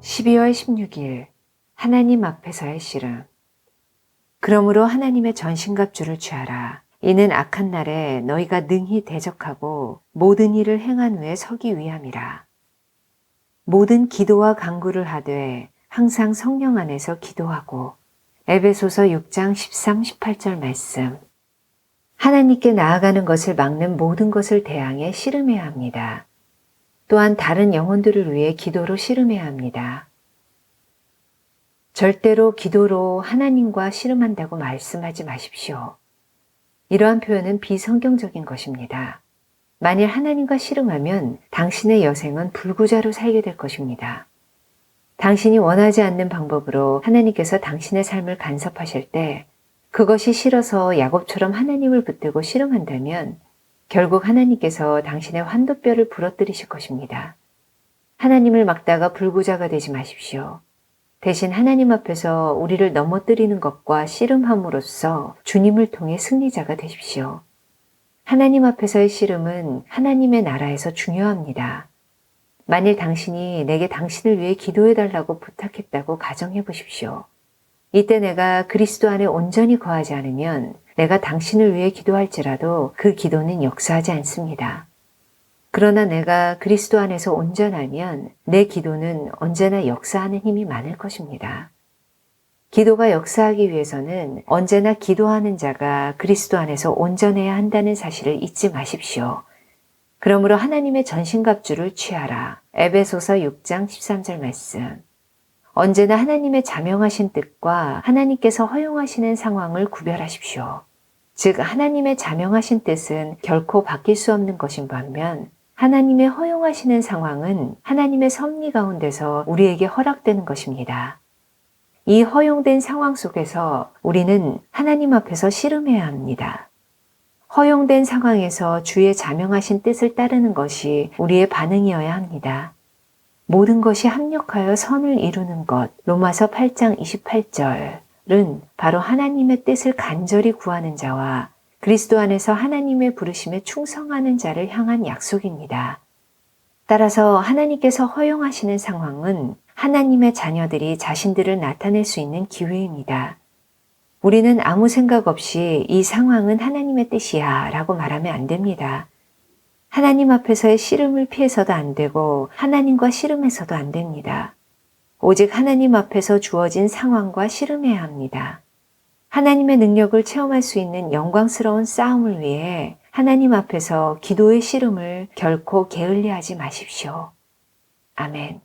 12월 16일 하나님 앞에서의 씨름. 그러므로 하나님의 전신갑주를 취하라. 이는 악한 날에 너희가 능히 대적하고 모든 일을 행한 후에 서기 위함이라. 모든 기도와 간구를 하되 항상 성령 안에서 기도하고. 에베소서 6장 13, 18절 말씀. 하나님께 나아가는 것을 막는 모든 것을 대항해 씨름해야 합니다. 또한 다른 영혼들을 위해 기도로 씨름해야 합니다. 절대로 기도로 하나님과 씨름한다고 말씀하지 마십시오. 이러한 표현은 비성경적인 것입니다. 만일 하나님과 씨름하면 당신의 여생은 불구자로 살게 될 것입니다. 당신이 원하지 않는 방법으로 하나님께서 당신의 삶을 간섭하실 때 그것이 싫어서 야곱처럼 하나님을 붙들고 씨름한다면 결국 하나님께서 당신의 환도뼈를 부러뜨리실 것입니다. 하나님을 막다가 불구자가 되지 마십시오. 대신 하나님 앞에서 우리를 넘어뜨리는 것과 씨름함으로써 주님을 통해 승리자가 되십시오. 하나님 앞에서의 씨름은 하나님의 나라에서 중요합니다. 만일 당신이 내게 당신을 위해 기도해달라고 부탁했다고 가정해 보십시오. 이때 내가 그리스도 안에 온전히 거하지 않으면 내가 당신을 위해 기도할지라도 그 기도는 역사하지 않습니다. 그러나 내가 그리스도 안에서 온전하면 내 기도는 언제나 역사하는 힘이 많을 것입니다. 기도가 역사하기 위해서는 언제나 기도하는 자가 그리스도 안에서 온전해야 한다는 사실을 잊지 마십시오. 그러므로 하나님의 전신갑주를 취하라. 에베소서 6장 13절 말씀. 언제나 하나님의 자명하신 뜻과 하나님께서 허용하시는 상황을 구별하십시오. 즉 하나님의 자명하신 뜻은 결코 바뀔 수 없는 것인 반면 하나님의 허용하시는 상황은 하나님의 섭리 가운데서 우리에게 허락되는 것입니다. 이 허용된 상황 속에서 우리는 하나님 앞에서 씨름해야 합니다. 허용된 상황에서 주의 자명하신 뜻을 따르는 것이 우리의 반응이어야 합니다. 모든 것이 합력하여 선을 이루는 것, 로마서 8장 28절은 바로 하나님의 뜻을 간절히 구하는 자와 그리스도 안에서 하나님의 부르심에 충성하는 자를 향한 약속입니다. 따라서 하나님께서 허용하시는 상황은 하나님의 자녀들이 자신들을 나타낼 수 있는 기회입니다. 우리는 아무 생각 없이 이 상황은 하나님의 뜻이야 라고 말하면 안 됩니다. 하나님 앞에서의 씨름을 피해서도 안 되고 하나님과 씨름해서도 안 됩니다. 오직 하나님 앞에서 주어진 상황과 씨름해야 합니다. 하나님의 능력을 체험할 수 있는 영광스러운 싸움을 위해 하나님 앞에서 기도의 씨름을 결코 게을리하지 마십시오. 아멘.